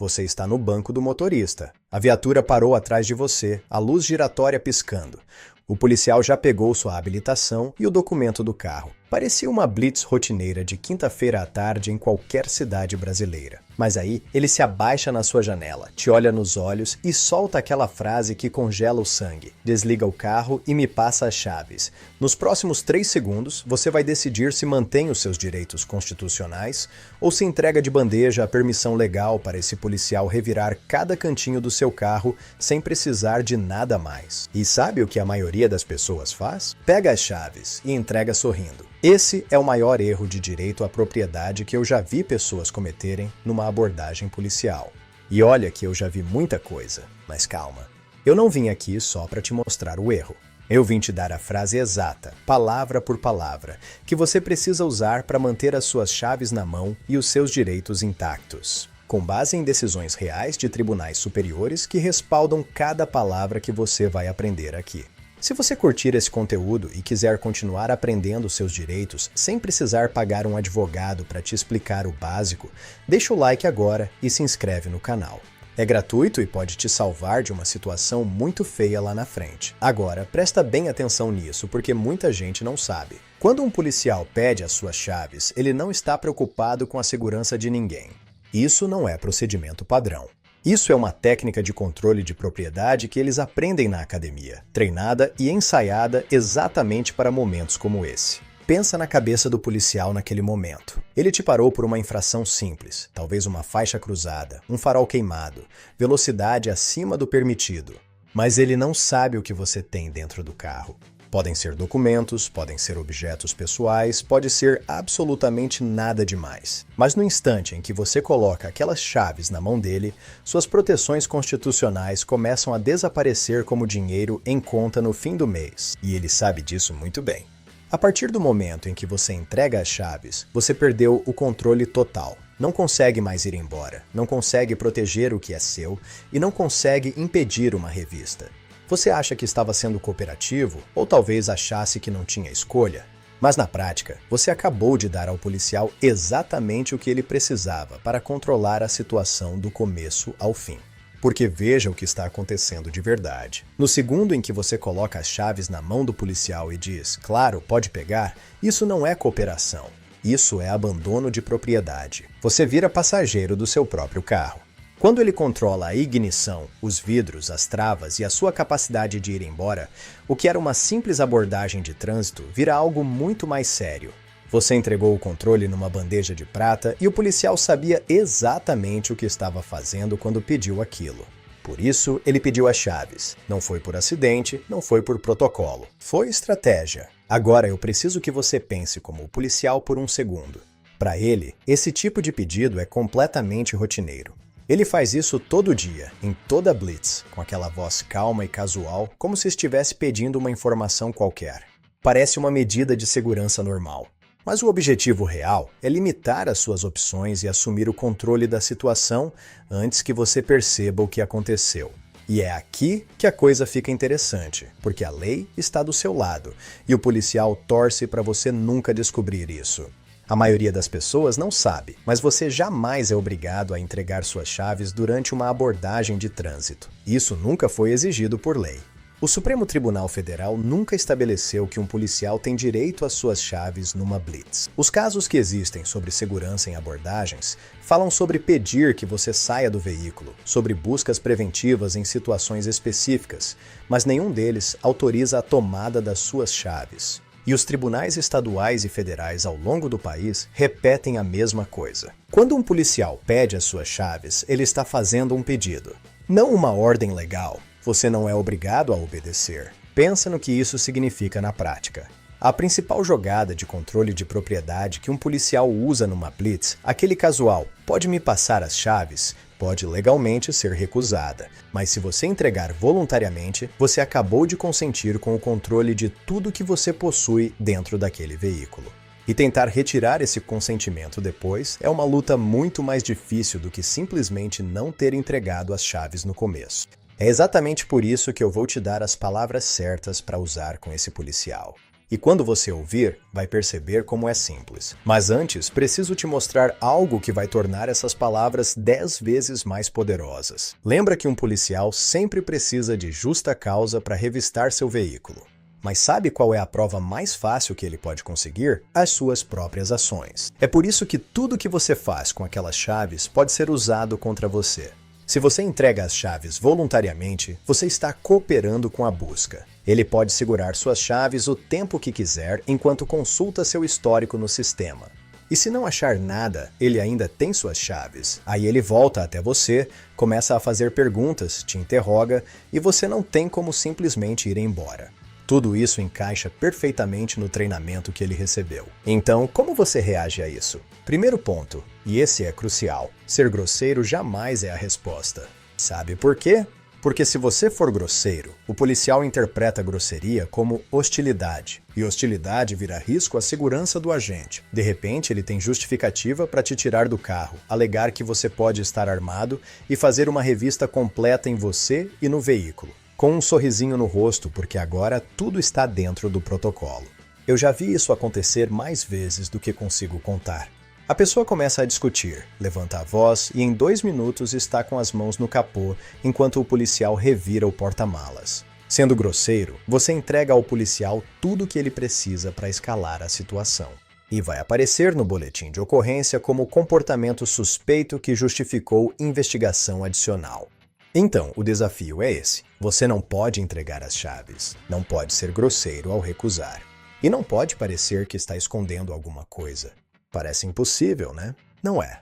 Você está no banco do motorista. A viatura parou atrás de você, a luz giratória piscando. O policial já pegou sua habilitação e o documento do carro. Parecia uma blitz rotineira de quinta-feira à tarde em qualquer cidade brasileira. Mas aí, ele se abaixa na sua janela, te olha nos olhos e solta aquela frase que congela o sangue. Desliga o carro e me passa as chaves. Nos próximos 3 segundos, você vai decidir se mantém os seus direitos constitucionais ou se entrega de bandeja a permissão legal para esse policial revirar cada cantinho do seu carro sem precisar de nada mais. E sabe o que a maioria das pessoas faz? Pega as chaves e entrega sorrindo. Esse é o maior erro de direito à propriedade que eu já vi pessoas cometerem numa abordagem policial. E olha que eu já vi muita coisa, mas calma. Eu não vim aqui só para te mostrar o erro. Eu vim te dar a frase exata, palavra por palavra, que você precisa usar para manter as suas chaves na mão e os seus direitos intactos, com base em decisões reais de tribunais superiores que respaldam cada palavra que você vai aprender aqui. Se você curtir esse conteúdo e quiser continuar aprendendo seus direitos sem precisar pagar um advogado para te explicar o básico, deixa o like agora e se inscreve no canal. É gratuito e pode te salvar de uma situação muito feia lá na frente. Agora, presta bem atenção nisso, porque muita gente não sabe. Quando um policial pede as suas chaves, ele não está preocupado com a segurança de ninguém. Isso não é procedimento padrão. Isso é uma técnica de controle de propriedade que eles aprendem na academia, treinada e ensaiada exatamente para momentos como esse. Pensa na cabeça do policial naquele momento. Ele te parou por uma infração simples, talvez uma faixa cruzada, um farol queimado, velocidade acima do permitido. Mas ele não sabe o que você tem dentro do carro. Podem ser documentos, podem ser objetos pessoais, pode ser absolutamente nada demais. Mas no instante em que você coloca aquelas chaves na mão dele, suas proteções constitucionais começam a desaparecer como dinheiro em conta no fim do mês. E ele sabe disso muito bem. A partir do momento em que você entrega as chaves, você perdeu o controle total. Não consegue mais ir embora, não consegue proteger o que é seu e não consegue impedir uma revista. Você acha que estava sendo cooperativo ou talvez achasse que não tinha escolha? Mas na prática, você acabou de dar ao policial exatamente o que ele precisava para controlar a situação do começo ao fim. Porque veja o que está acontecendo de verdade. No segundo em que você coloca as chaves na mão do policial e diz, claro, pode pegar, isso não é cooperação. Isso é abandono de propriedade. Você vira passageiro do seu próprio carro. Quando ele controla a ignição, os vidros, as travas e a sua capacidade de ir embora, o que era uma simples abordagem de trânsito vira algo muito mais sério. Você entregou o controle numa bandeja de prata e o policial sabia exatamente o que estava fazendo quando pediu aquilo. Por isso, ele pediu as chaves. Não foi por acidente, não foi por protocolo. Foi estratégia. Agora eu preciso que você pense como o policial por um segundo. Para ele, esse tipo de pedido é completamente rotineiro. Ele faz isso todo dia, em toda blitz, com aquela voz calma e casual, como se estivesse pedindo uma informação qualquer. Parece uma medida de segurança normal. Mas o objetivo real é limitar as suas opções e assumir o controle da situação antes que você perceba o que aconteceu. E é aqui que a coisa fica interessante, porque a lei está do seu lado e o policial torce para você nunca descobrir isso. A maioria das pessoas não sabe, mas você jamais é obrigado a entregar suas chaves durante uma abordagem de trânsito. Isso nunca foi exigido por lei. O Supremo Tribunal Federal nunca estabeleceu que um policial tem direito às suas chaves numa blitz. Os casos que existem sobre segurança em abordagens falam sobre pedir que você saia do veículo, sobre buscas preventivas em situações específicas, mas nenhum deles autoriza a tomada das suas chaves. E os tribunais estaduais e federais ao longo do país repetem a mesma coisa. Quando um policial pede as suas chaves, ele está fazendo um pedido, não uma ordem legal. Você não é obrigado a obedecer. Pensa no que isso significa na prática. A principal jogada de controle de propriedade que um policial usa numa blitz, aquele casual, pode me passar as chaves, pode legalmente ser recusada, mas se você entregar voluntariamente, você acabou de consentir com o controle de tudo que você possui dentro daquele veículo. E tentar retirar esse consentimento depois é uma luta muito mais difícil do que simplesmente não ter entregado as chaves no começo. É exatamente por isso que eu vou te dar as palavras certas para usar com esse policial. E quando você ouvir, vai perceber como é simples. Mas antes, preciso te mostrar algo que vai tornar essas palavras 10 vezes mais poderosas. Lembra que um policial sempre precisa de justa causa para revistar seu veículo. Mas sabe qual é a prova mais fácil que ele pode conseguir? As suas próprias ações. É por isso que tudo que você faz com aquelas chaves pode ser usado contra você. Se você entrega as chaves voluntariamente, você está cooperando com a busca. Ele pode segurar suas chaves o tempo que quiser enquanto consulta seu histórico no sistema. E se não achar nada, ele ainda tem suas chaves. Aí ele volta até você, começa a fazer perguntas, te interroga e você não tem como simplesmente ir embora. Tudo isso encaixa perfeitamente no treinamento que ele recebeu. Então, como você reage a isso? Primeiro ponto, e esse é crucial, ser grosseiro jamais é a resposta. Sabe por quê? Porque se você for grosseiro, o policial interpreta a grosseria como hostilidade, e hostilidade vira risco à segurança do agente. De repente, ele tem justificativa para te tirar do carro, alegar que você pode estar armado e fazer uma revista completa em você e no veículo, com um sorrisinho no rosto, porque agora tudo está dentro do protocolo. Eu já vi isso acontecer mais vezes do que consigo contar. A pessoa começa a discutir, levanta a voz e em 2 minutos está com as mãos no capô enquanto o policial revira o porta-malas. Sendo grosseiro, você entrega ao policial tudo o que ele precisa para escalar a situação. E vai aparecer no boletim de ocorrência como comportamento suspeito que justificou investigação adicional. Então, o desafio é esse. Você não pode entregar as chaves, não pode ser grosseiro ao recusar. E não pode parecer que está escondendo alguma coisa. Parece impossível, né? Não é.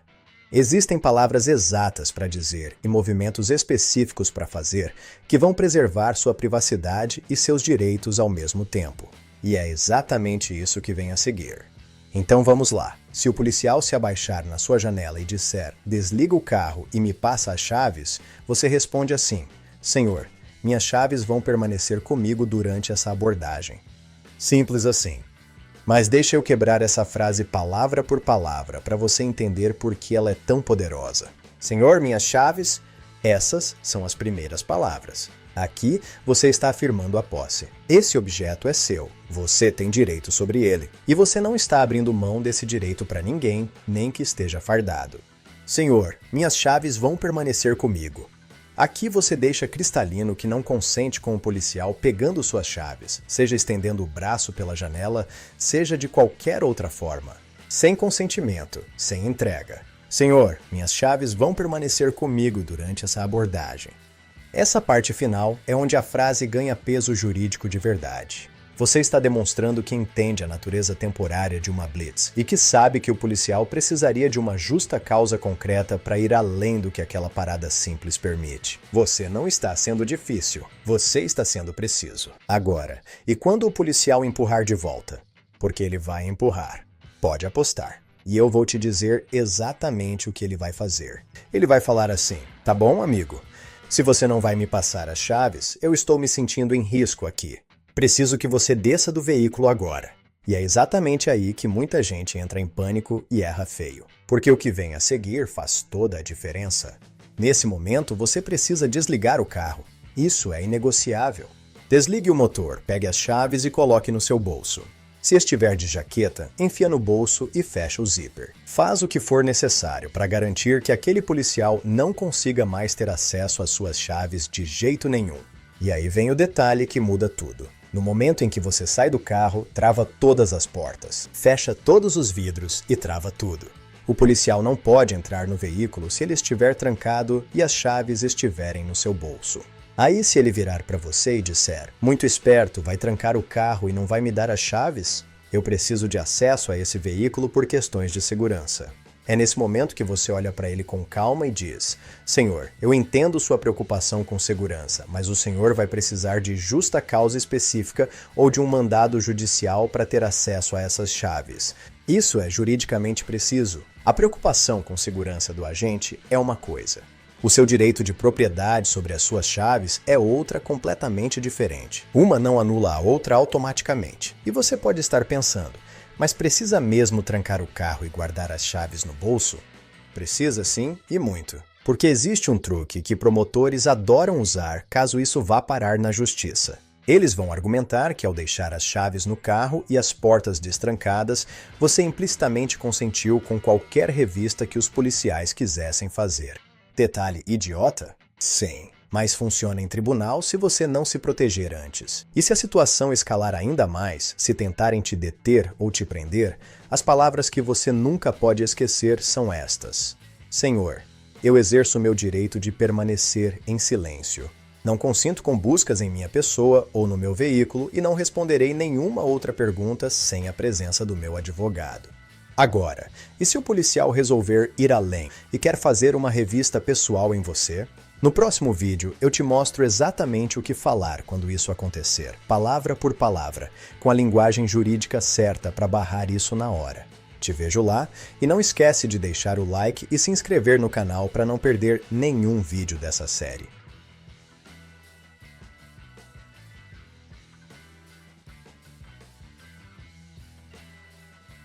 Existem palavras exatas para dizer e movimentos específicos para fazer que vão preservar sua privacidade e seus direitos ao mesmo tempo. E é exatamente isso que vem a seguir. Então vamos lá. Se o policial se abaixar na sua janela e disser "desliga o carro e me passa as chaves", você responde assim: "Senhor, minhas chaves vão permanecer comigo durante essa abordagem." Simples assim. Mas deixa eu quebrar essa frase palavra por palavra para você entender por que ela é tão poderosa. Senhor, minhas chaves, essas são as primeiras palavras. Aqui você está afirmando a posse. Esse objeto é seu, você tem direito sobre ele. E você não está abrindo mão desse direito para ninguém, nem que esteja fardado. Senhor, minhas chaves vão permanecer comigo. Aqui você deixa cristalino que não consente com o policial pegando suas chaves, seja estendendo o braço pela janela, seja de qualquer outra forma. Sem consentimento, sem entrega. Senhor, minhas chaves vão permanecer comigo durante essa abordagem. Essa parte final é onde a frase ganha peso jurídico de verdade. Você está demonstrando que entende a natureza temporária de uma blitz e que sabe que o policial precisaria de uma justa causa concreta para ir além do que aquela parada simples permite. Você não está sendo difícil, você está sendo preciso. Agora, e quando o policial empurrar de volta? Porque ele vai empurrar. Pode apostar. E eu vou te dizer exatamente o que ele vai fazer. Ele vai falar assim: "Tá bom, amigo? Se você não vai me passar as chaves, eu estou me sentindo em risco aqui. Preciso que você desça do veículo agora." E é exatamente aí que muita gente entra em pânico e erra feio. Porque o que vem a seguir faz toda a diferença. Nesse momento, você precisa desligar o carro. Isso é inegociável. Desligue o motor, pegue as chaves e coloque no seu bolso. Se estiver de jaqueta, enfia no bolso e fecha o zíper. Faz o que for necessário para garantir que aquele policial não consiga mais ter acesso às suas chaves de jeito nenhum. E aí vem o detalhe que muda tudo. No momento em que você sai do carro, trava todas as portas, fecha todos os vidros e trava tudo. O policial não pode entrar no veículo se ele estiver trancado e as chaves estiverem no seu bolso. Aí, se ele virar para você e disser: "Muito esperto, vai trancar o carro e não vai me dar as chaves? Eu preciso de acesso a esse veículo por questões de segurança." É nesse momento que você olha para ele com calma e diz: "Senhor, eu entendo sua preocupação com segurança, mas o senhor vai precisar de justa causa específica ou de um mandado judicial para ter acesso a essas chaves. Isso é juridicamente preciso." A preocupação com segurança do agente é uma coisa. O seu direito de propriedade sobre as suas chaves é outra completamente diferente. Uma não anula a outra automaticamente. E você pode estar pensando: mas precisa mesmo trancar o carro e guardar as chaves no bolso? Precisa sim, e muito. Porque existe um truque que promotores adoram usar caso isso vá parar na justiça. Eles vão argumentar que ao deixar as chaves no carro e as portas destrancadas, você implicitamente consentiu com qualquer revista que os policiais quisessem fazer. Detalhe idiota? Sim. Mas funciona em tribunal se você não se proteger antes. E se a situação escalar ainda mais, se tentarem te deter ou te prender, as palavras que você nunca pode esquecer são estas: Senhor, eu exerço o meu direito de permanecer em silêncio. Não consinto com buscas em minha pessoa ou no meu veículo e não responderei nenhuma outra pergunta sem a presença do meu advogado. Agora, e se o policial resolver ir além e quer fazer uma revista pessoal em você? No próximo vídeo, eu te mostro exatamente o que falar quando isso acontecer, palavra por palavra, com a linguagem jurídica certa para barrar isso na hora. Te vejo lá e não esquece de deixar o like e se inscrever no canal para não perder nenhum vídeo dessa série.